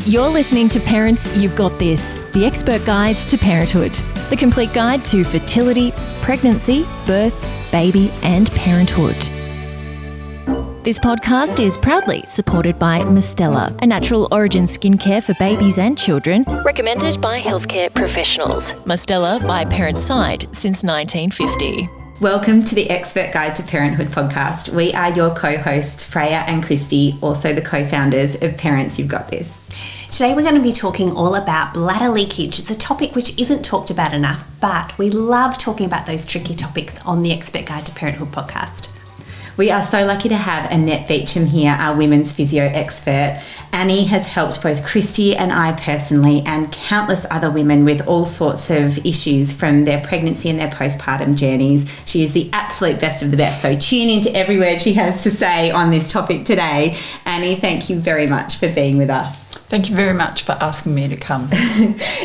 You're listening to Parents You've Got This, the expert guide to parenthood, the complete guide to fertility, pregnancy, birth, baby and parenthood. This podcast is proudly supported by Mistela, a natural origin skincare for babies and children, recommended by healthcare professionals. Mistela by Parents Side since 1950. Welcome to the Expert Guide to Parenthood podcast. We are your co-hosts, Freya and Christy, also the co-founders of Parents You've Got This. Today we're going to be talking all about bladder leakage. It's a topic which isn't talked about enough, but we love talking about those tricky topics on the Expert Guide to Parenthood podcast. We are so lucky to have Annette Beauchamp here, our women's physio expert. Annie has helped both Christy and I personally and countless other women with all sorts of issues from their pregnancy and their postpartum journeys. She is the absolute best of the best, so tune into every word she has to say on this topic today. Annie, thank you very much for being with us. Thank you very much for asking me to come.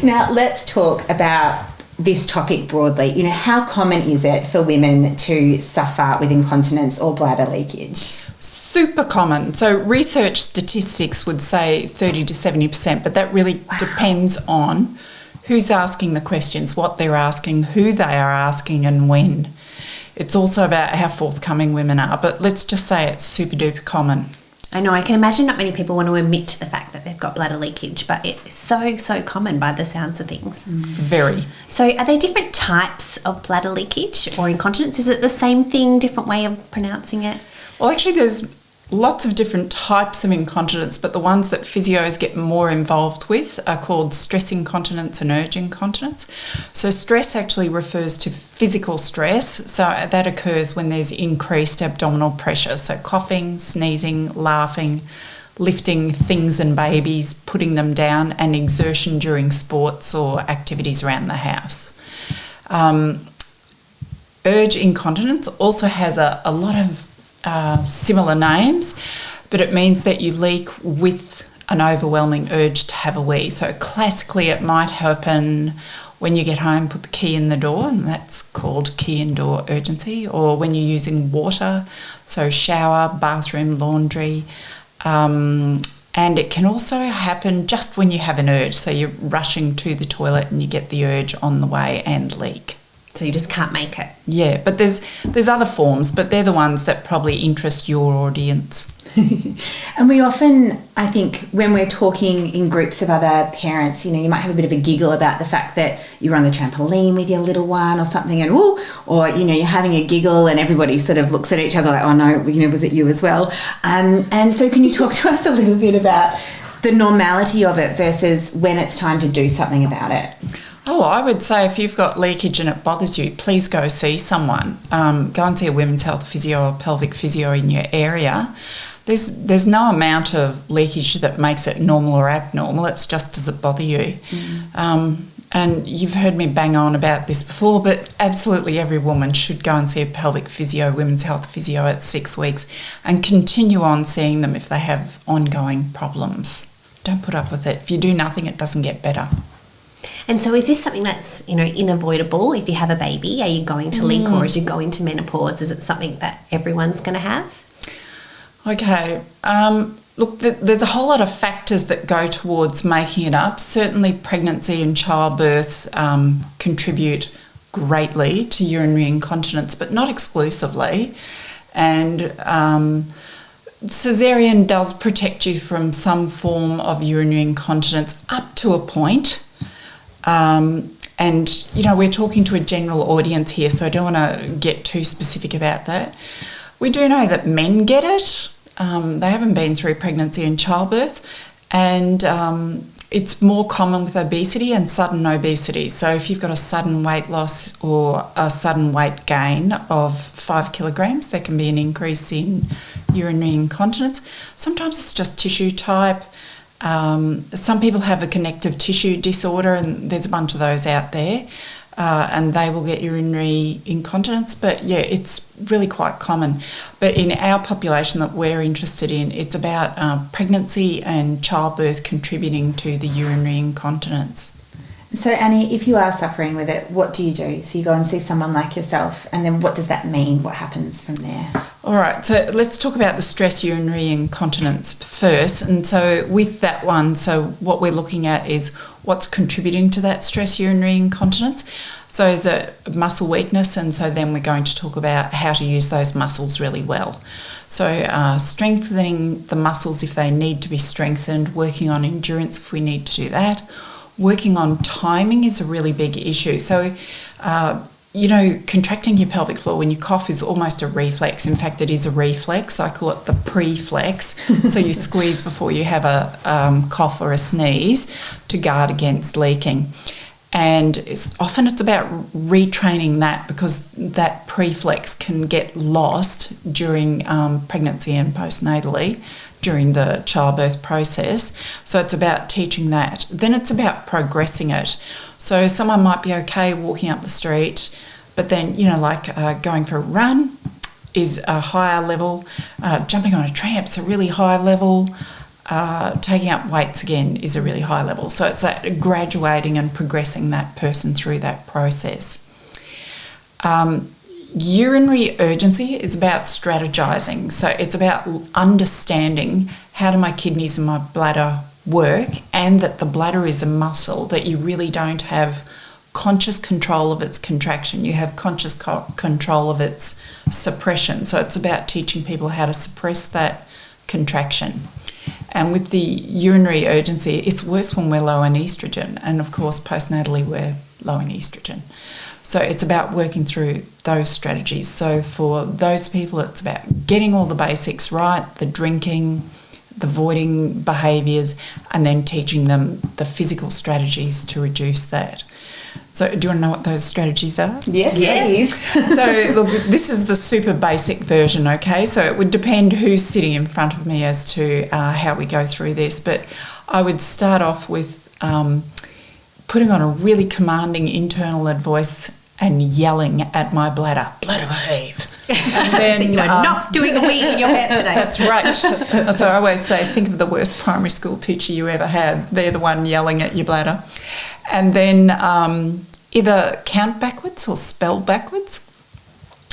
Now, let's talk about this topic broadly. You know, how common is it for women to suffer with incontinence or bladder leakage? Super common. So research statistics would say 30 to 70%, but that really depends on who's asking the questions, what they're asking, who they are asking and when. It's also about how forthcoming women are, but let's just say it's super duper common. I know, I can imagine not many people want to admit to the fact that they've got bladder leakage, but it's so common by the sounds of things. Very. So are there different types of bladder leakage or incontinence? Is it the same thing, different way of pronouncing it? Well, actually, there's lots of different types of incontinence, but the ones that physios get more involved with are called stress incontinence and urge incontinence. So stress actually refers to physical stress, so that occurs when there's increased abdominal pressure, so coughing, sneezing, laughing, lifting things and babies, putting them down, and exertion during sports or activities around the house. Urge incontinence also has a lot of similar names, but it means that you leak with an overwhelming urge to have a wee. So classically it might happen when you get home, put the key in the door, and that's called key in door urgency, or when you're using water, so shower, bathroom, laundry, and it can also happen just when you have an urge, so you're rushing to the toilet and you get the urge on the way and leak. So you just can't make it. Yeah, but there's other forms, but they're the ones that probably interest your audience. And we often, I think, when we're talking in groups of other parents, you know, you might have a bit of a giggle about the fact that you're on the trampoline with your little one or something, and or you know, you're having a giggle and everybody sort of looks at each other like, oh no, you know, was it you as well? And so can you talk to us a little bit about the normality of it versus when it's time to do something about it? Oh, I would say if you've got leakage and it bothers you, please go see someone. Go and see a women's health physio or pelvic physio in your area. There's no amount of leakage that makes it normal or abnormal. It's just, does it bother you? And you've heard me bang on about this before, but absolutely every woman should go and see a pelvic physio, women's health physio at 6 weeks, and continue on seeing them if they have ongoing problems. Don't put up with it. If you do nothing, it doesn't get better. And so is this something that's, you know, unavoidable if you have a baby? Are you going to leak or as you go into menopause? Is it something that everyone's going to have? Okay. Look, there's a whole lot of factors that go towards making it up. Certainly pregnancy and childbirth contribute greatly to urinary incontinence, but not exclusively. And caesarean does protect you from some form of urinary incontinence up to a point. And, you know, we're talking to a general audience here, so I don't want to get too specific about that. We do know that men get it. They haven't been through pregnancy and childbirth, and it's more common with obesity and sudden obesity. So if you've got a sudden weight loss or a sudden weight gain of 5 kilograms, there can be an increase in urinary incontinence. Sometimes it's just tissue type. Some people have a connective tissue disorder, and there's a bunch of those out there, and they will get urinary incontinence. But yeah, it's really quite common. But in our population that we're interested in, it's about pregnancy and childbirth contributing to the urinary incontinence. So, Annie, if you are suffering with it, what do you do? So you go and see someone like yourself, and then what does that mean? What happens from there? All right, so let's talk about the stress urinary incontinence first. And so with that one, so what we're looking at is what's contributing to that stress urinary incontinence. So is it muscle weakness? And so then we're going to talk about how to use those muscles really well. So strengthening the muscles if they need to be strengthened, working on endurance if we need to do that. Working on timing is a really big issue. So, contracting your pelvic floor when you cough is almost a reflex. In fact, it is a reflex. I call it the pre-flex. So you squeeze before you have a cough or a sneeze to guard against leaking. And it's about retraining that, because that pre-flex can get lost during pregnancy and postnatally during the childbirth process. So it's about teaching that. Then it's about progressing it. So someone might be okay walking up the street, but then, going for a run is a higher level. Jumping on a tramp's a really high level. Taking up weights again is a really high level. So it's that graduating and progressing that person through that process. Urinary urgency is about strategizing. So it's about understanding how do my kidneys and my bladder work, and that the bladder is a muscle, that you really don't have conscious control of its contraction. You have conscious control of its suppression. So it's about teaching people how to suppress that contraction. And with the urinary urgency, it's worse when we're low in estrogen. And of course, postnatally, we're low in estrogen. So it's about working through those strategies. So for those people, it's about getting all the basics right, the drinking, the voiding behaviours, and then teaching them the physical strategies to reduce that. So do you want to know what those strategies are? Yes. So look, this is the super basic version, okay? So it would depend who's sitting in front of me as to how we go through this. But I would start off with putting on a really commanding internal voice and yelling at my bladder, "Bladder, behave." And then so you are not doing the wee in your pants today. That's right. So I always say, think of the worst primary school teacher you ever had. They're the one yelling at your bladder. And then either count backwards or spell backwards.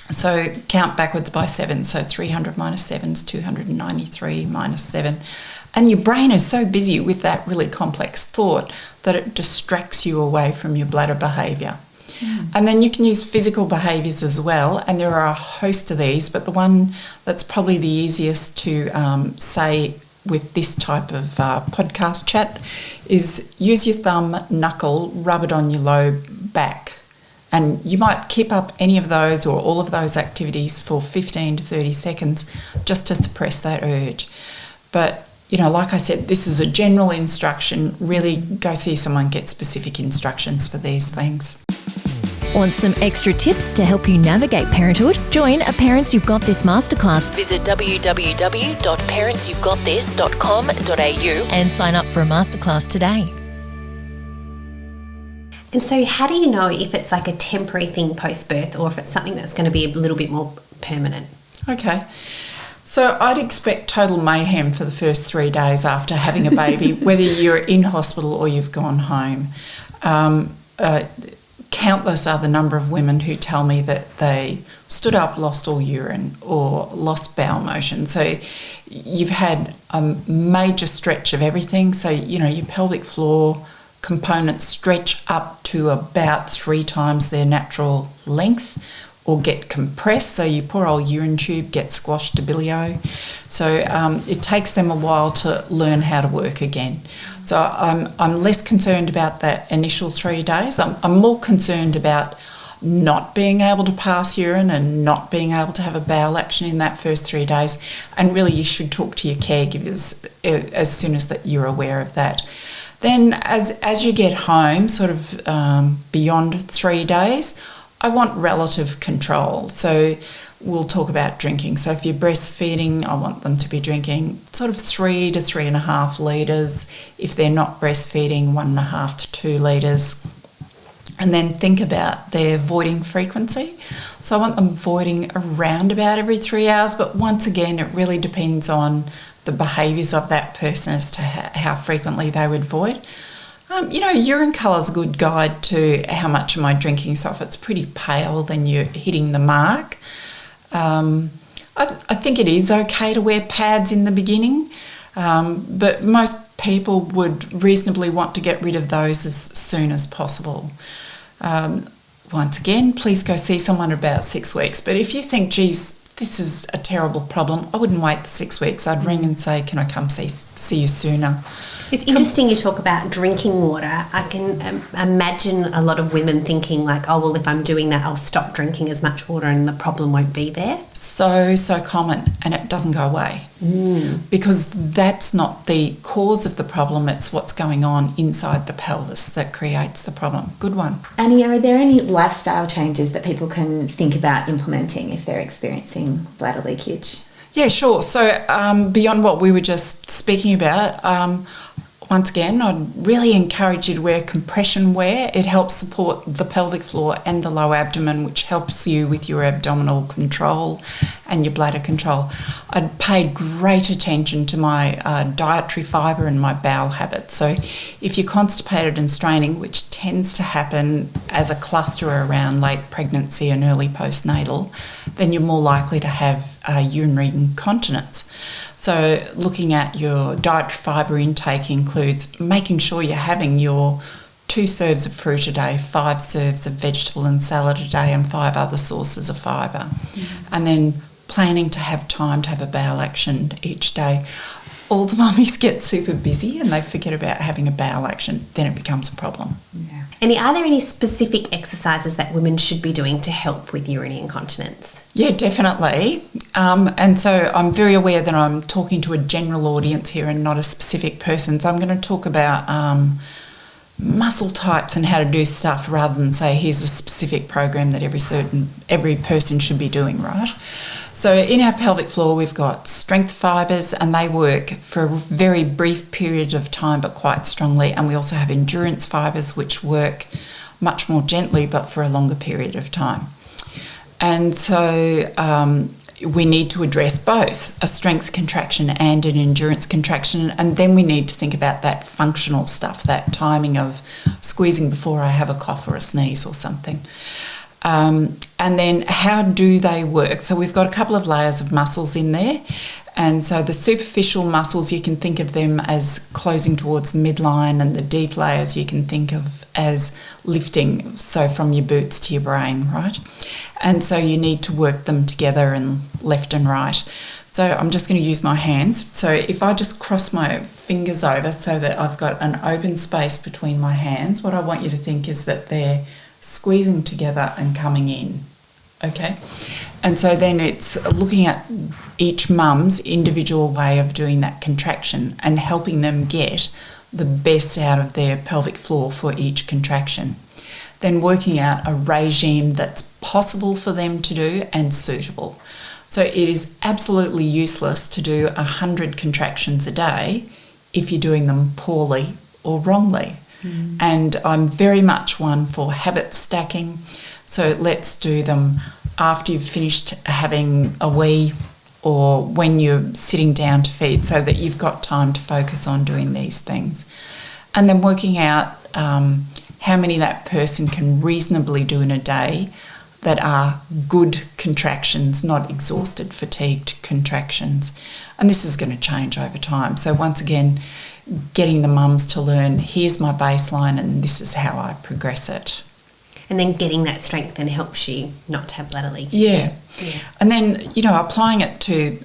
So count backwards by 7. So 300 minus 7 is 293 minus 7. And your brain is so busy with that really complex thought that it distracts you away from your bladder behaviour. And then you can use physical behaviours as well, and there are a host of these, but the one that's probably the easiest to say with this type of podcast chat is use your thumb knuckle, rub it on your low back. And you might keep up any of those or all of those activities for 15 to 30 seconds just to suppress that urge. But, like I said, this is a general instruction. Really go see someone, get specific instructions for these things. Want some extra tips to help you navigate parenthood? Join a Parents You've Got This masterclass. Visit www.parentsyouvegotthis.com.au and sign up for a masterclass today. And so how do you know if it's like a temporary thing post-birth or if it's something that's going to be a little bit more permanent? Okay. So I'd expect total mayhem for the first 3 days after having a baby, whether you're in hospital or you've gone home. Countless are the number of women who tell me that they stood up, lost all urine, or lost bowel motion. So you've had a major stretch of everything. So, your pelvic floor components stretch up to about 3 times their natural length or get compressed. So your poor old urine tube gets squashed to bilio. So it takes them a while to learn how to work again. So I'm less concerned about that initial 3 days. I'm more concerned about not being able to pass urine and not being able to have a bowel action in that first 3 days. And really you should talk to your caregivers as soon as that you're aware of that. Then as you get home, sort of beyond 3 days, I want relative control. So we'll talk about drinking. So if you're breastfeeding, I want them to be drinking sort of 3 to 3.5 litres. If they're not breastfeeding, 1.5 to 2 litres. And then think about their voiding frequency. So I want them voiding around about every 3 hours, but once again, it really depends on the behaviours of that person as to how frequently they would void. Urine colour is a good guide to how much am I drinking. So if it's pretty pale, then you're hitting the mark. I think it is okay to wear pads in the beginning, but most people would reasonably want to get rid of those as soon as possible. Once again, please go see someone about 6 weeks. But if you think, geez, this is a terrible problem, I wouldn't wait the 6 weeks. I'd ring and say, can I come see you sooner? It's interesting you talk about drinking water. I can imagine a lot of women thinking like, oh, well, if I'm doing that, I'll stop drinking as much water and the problem won't be there. So common, and it doesn't go away. Because that's not the cause of the problem, it's what's going on inside the pelvis that creates the problem. Good one. Annie, are there any lifestyle changes that people can think about implementing if they're experiencing bladder leakage? Yeah, sure. So beyond what we were just speaking about, once again, I'd really encourage you to wear compression wear. It helps support the pelvic floor and the lower abdomen, which helps you with your abdominal control and your bladder control. I'd pay great attention to my dietary fibre and my bowel habits. So if you're constipated and straining, which tends to happen as a cluster around late pregnancy and early postnatal, then you're more likely to have urinary incontinence. So looking at your dietary fibre intake includes making sure you're having your 2 serves of fruit a day, 5 serves of vegetable and salad a day, and 5 other sources of fibre. And then planning to have time to have a bowel action each day. All the mummies get super busy and they forget about having a bowel action. Then it becomes a problem. Yeah. Annie, are there any specific exercises that women should be doing to help with urinary incontinence? Yeah, definitely. And so I'm very aware that I'm talking to a general audience here and not a specific person. So I'm going to talk about muscle types and how to do stuff rather than say here's a specific program that every person should be doing, right? So in our pelvic floor we've got strength fibres, and they work for a very brief period of time but quite strongly, and we also have endurance fibres which work much more gently but for a longer period of time. And so we need to address both a strength contraction and an endurance contraction, and then we need to think about that functional stuff, that timing of squeezing before I have a cough or a sneeze or something. And then how do they work? So we've got a couple of layers of muscles in there, and so the superficial muscles, you can think of them as closing towards the midline, and the deep layers you can think of as lifting, so from your boots to your brain, right? And so you need to work them together and left and right. So I'm just going to use my hands. So if I just cross my fingers over so that I've got an open space between my hands, what I want you to think is that they're squeezing together and coming in, okay? And so then it's looking at each mum's individual way of doing that contraction and helping them get the best out of their pelvic floor for each contraction. Then working out a regime that's possible for them to do and suitable. So it is absolutely useless to do 100 contractions a day if you're doing them poorly or wrongly. And I'm very much one for habit stacking. So let's do them after you've finished having a wee or when you're sitting down to feed, so that you've got time to focus on doing these things. And then working out how many that person can reasonably do in a day that are good contractions, not exhausted, fatigued contractions. And this is going to change over time. So once again, getting the mums to learn, here's my baseline and this is how I progress it. And then getting that strength then helps you not to have bladder leakage. Yeah. And then, applying it to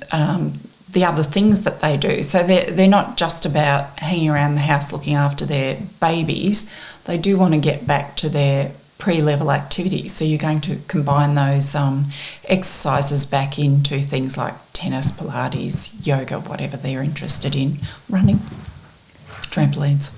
the other things that they do. So they're not just about hanging around the house looking after their babies. They do want to get back to their pre-level activities. So you're going to combine those exercises back into things like tennis, Pilates, yoga, whatever they're interested in, running, trampolines.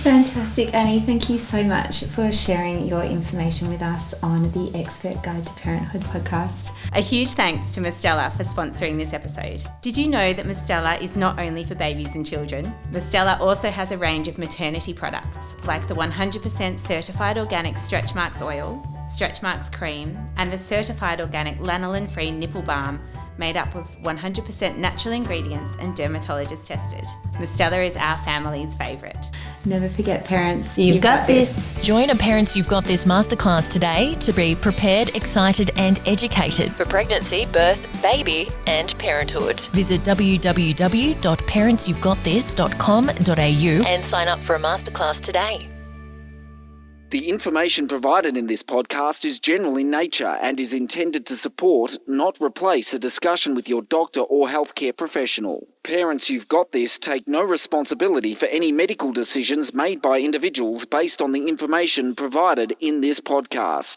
Fantastic, Annie. Thank you so much for sharing your information with us on the Expert Guide to Parenthood podcast. A huge thanks to Mistela for sponsoring this episode. Did you know that Mistela is not only for babies and children? Mistela also has a range of maternity products, like the 100% certified organic Stretch Marks oil, Stretch Marks cream, and the certified organic lanolin-free nipple balm made up of 100% natural ingredients and dermatologist tested. Mistela is our family's favourite. Never forget, parents. You've got this. Join a Parents You've Got This masterclass today to be prepared, excited and educated for pregnancy, birth, baby and parenthood. Visit www.parentsyou'vegotthis.com.au and sign up for a masterclass today. The information provided in this podcast is general in nature and is intended to support, not replace, a discussion with your doctor or healthcare professional. Parents You've Got This take no responsibility for any medical decisions made by individuals based on the information provided in this podcast.